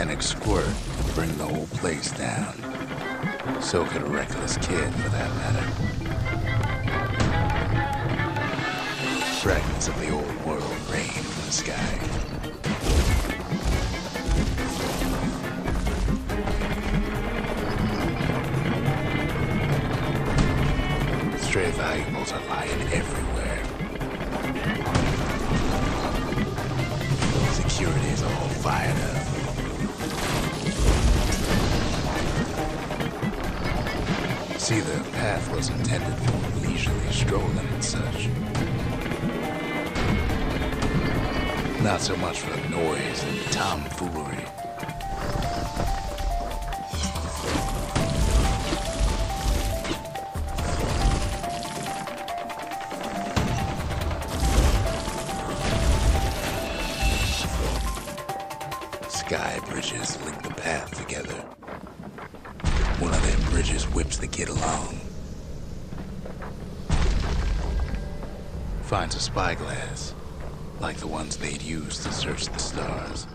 panic squirt could bring the whole place down. So could a reckless kid, for that matter. Fragments of the old world rain from the sky. Stray valuables are lying everywhere. Security's all fired up. See, the path was intended for leisurely strolling and such. Not so much for noise and tomfoolery. Sky bridges link the path together. One of them bridges whips the kid along. Finds a spyglass, like the ones they'd use to search the stars.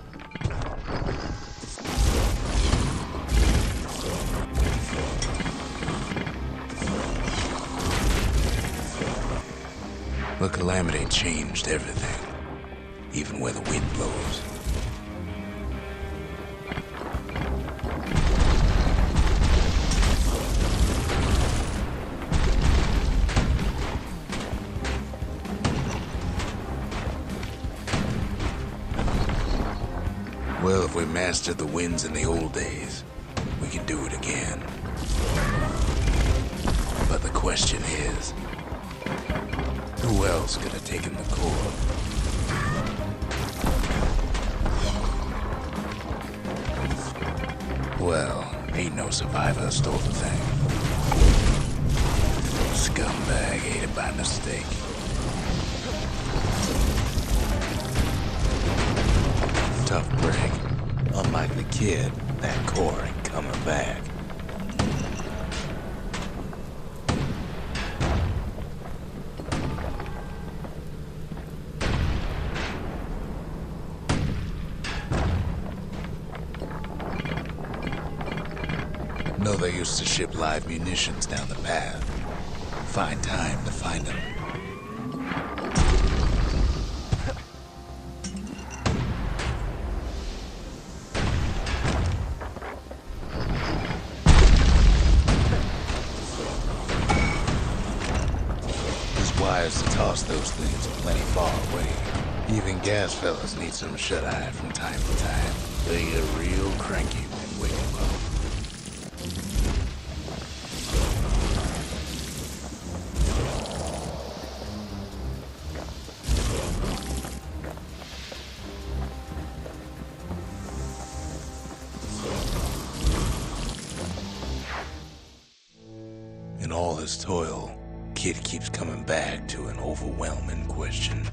The calamity changed everything, even where the wind blows. Well, if we mastered the winds in the old days, we can do it again. But the question is, who else could have taken the core? Well, ain't no survivor stole the thing. Scumbag ate it by mistake. Tough break. Unlike the kid, that core ain't coming back. No, they used to ship live munitions down the path. Find time to find them. Wires to toss those things plenty far away. Even gas fellas need some shut-eye from time to time. They get real cranky when wake 'em up. In all his toil, Kid keeps coming back to an overwhelming question.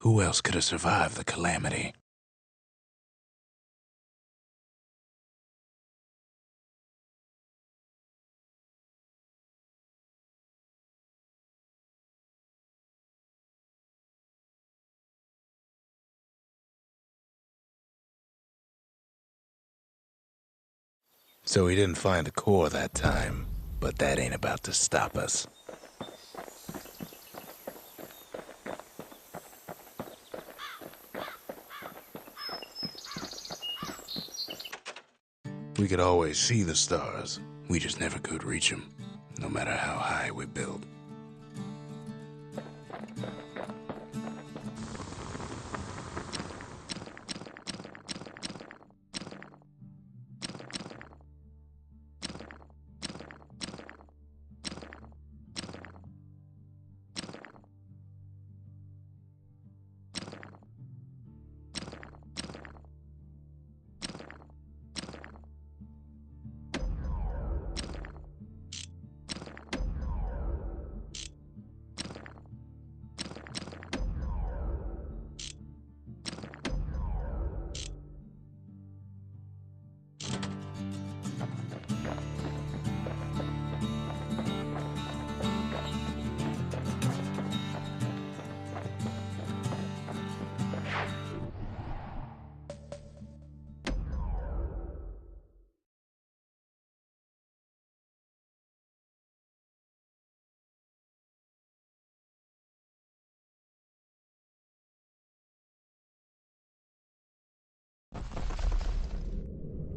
Who else could have survived the calamity? So he didn't find the core that time, but that ain't about to stop us. We could always see the stars. We just never could reach them, no matter how high we built.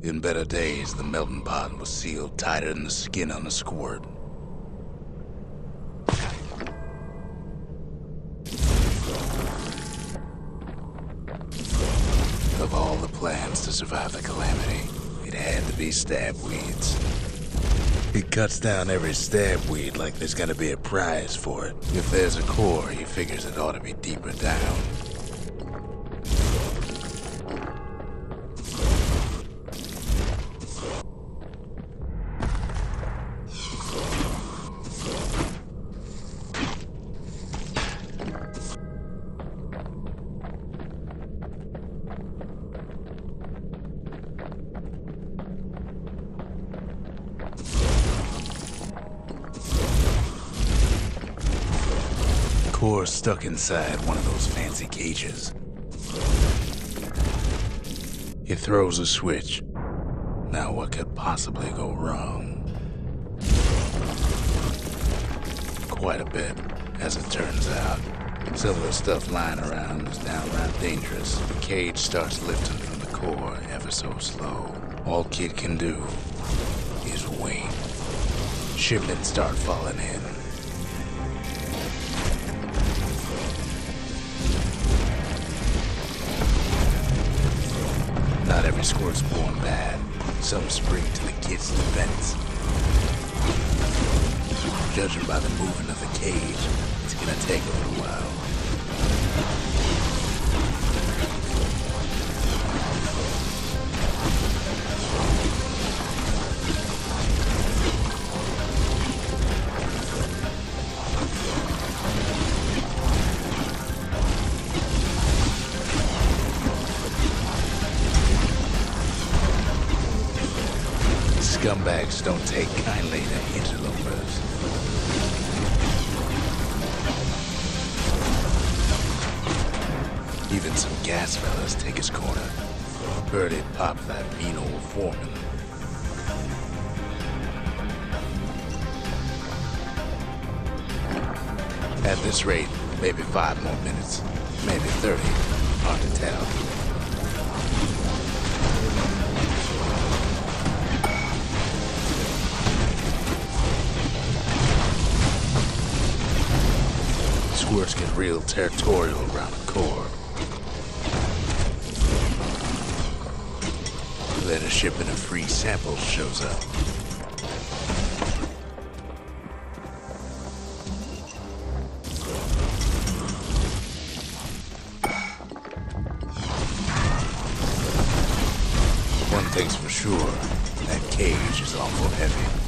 In better days, the melting pot was sealed tighter than the skin on a squirt. Of all the plans to survive the calamity, it had to be stabweeds. He cuts down every stabweed like there's gonna be a prize for it. If there's a core, he figures it ought to be deeper down. Core stuck inside one of those fancy cages. He throws a switch. Now what could possibly go wrong? Quite a bit, as it turns out. Some of the stuff lying around is downright dangerous. The cage starts lifting from the core ever so slow. All Kid can do is wait. Shipments start falling in. Not every squirt's born bad. Some spring to the kid's defense. Judging by the movement of the cage, it's gonna take a little while. Scumbags don't take kindly to interlopers. Even some gas fellas take his corner. Heard it pop that mean old foreman. At this rate, maybe 5 more minutes, maybe 30, hard to tell. Squirts get real territorial around the core. Then a shipment of free samples shows up. One thing's for sure, that cage is awful heavy.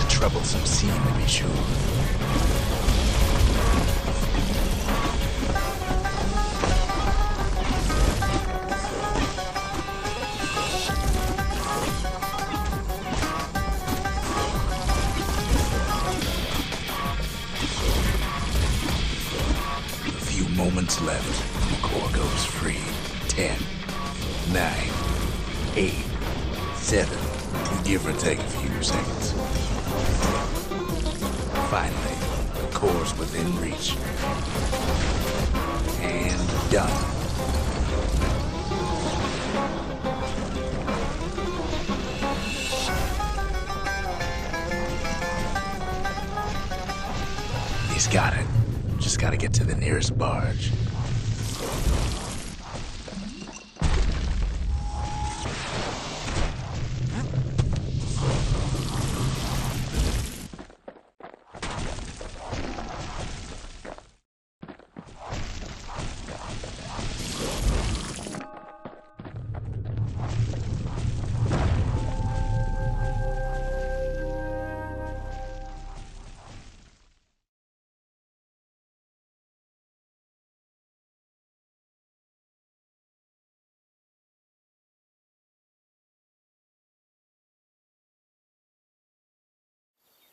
Troublesome scene, to be sure. A few moments left, and the core goes free. 10, 9, 8, 7, give or take a few seconds. Finally, the core's within reach. And done. He's got it. Just gotta get to the nearest barge.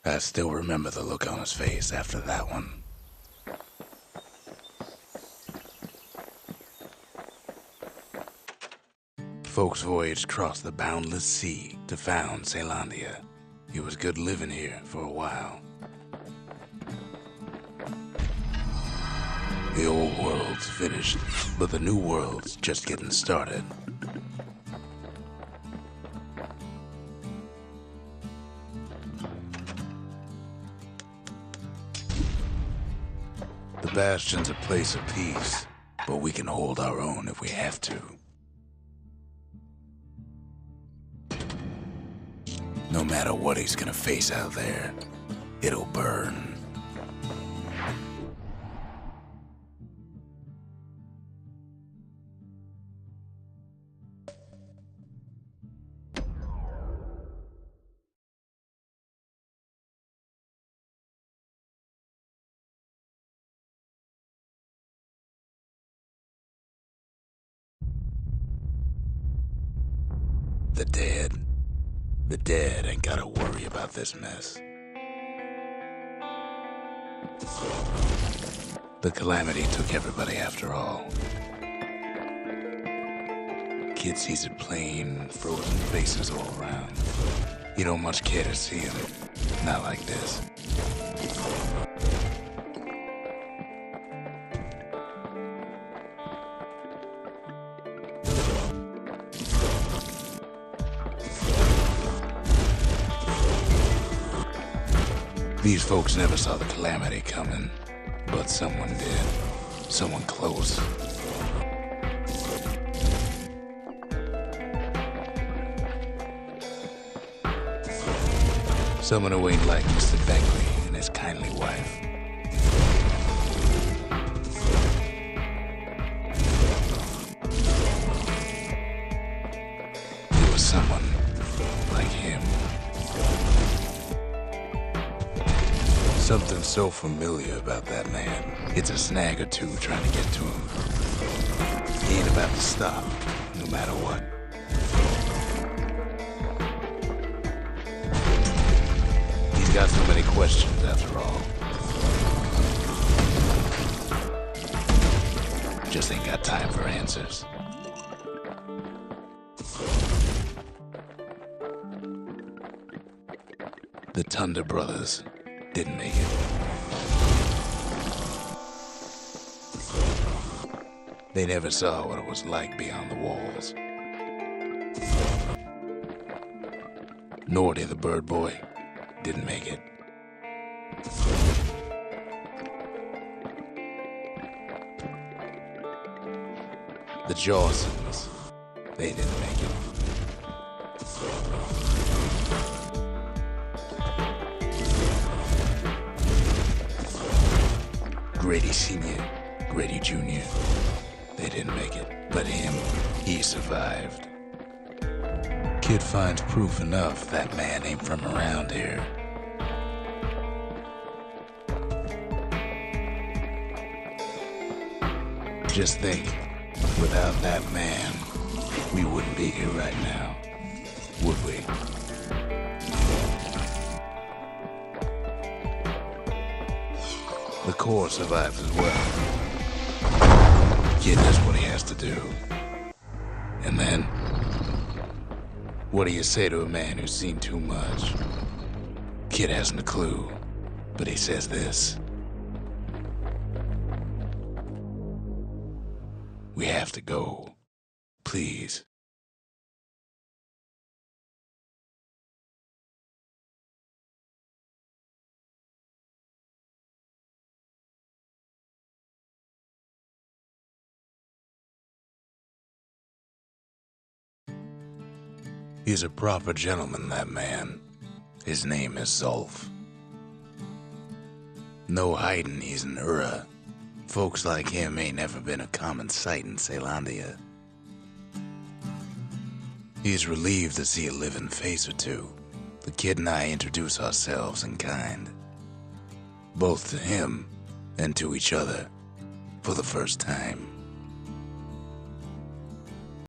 I still remember the look on his face after that one. Folks voyaged across the boundless sea to found Caelondia. It was good living here for a while. The old world's finished, but the new world's just getting started. The Bastion's a place of peace, but we can hold our own if we have to. No matter what he's gonna face out there, it'll burn. The dead ain't gotta worry about this mess. The calamity took everybody after all. Kid sees it plain, frozen faces all around. You don't much care to see him, not like this. These folks never saw the calamity coming, but someone did. Someone close. Someone who ain't like Mr. Beckley and his kindly wife. It was someone like him. Something so familiar about that man. It's a snag or two trying to get to him. He ain't about to stop, no matter what. He's got so many questions after all. Just ain't got time for answers. The Thunder brothers didn't make it. They never saw what it was like beyond the walls. Nordy the bird boy didn't make it. The Jawsons, they didn't make it. Grady Sr., Grady Jr., they didn't make it. But him, he survived. Kid finds proof enough that man ain't from around here. Just think, without that man, we wouldn't be here right now, would we? The core survives as well. Kid does what he has to do. And then, what do you say to a man who's seen too much? Kid hasn't a clue, but he says this. We have to go. Please. He's a proper gentleman, that man. His name is Zolf. No hiding he's an Ura. Folks like him ain't never been a common sight in Caelondia. He's relieved to see a living face or two. The kid and I introduce ourselves in kind. Both to him and to each other for the first time.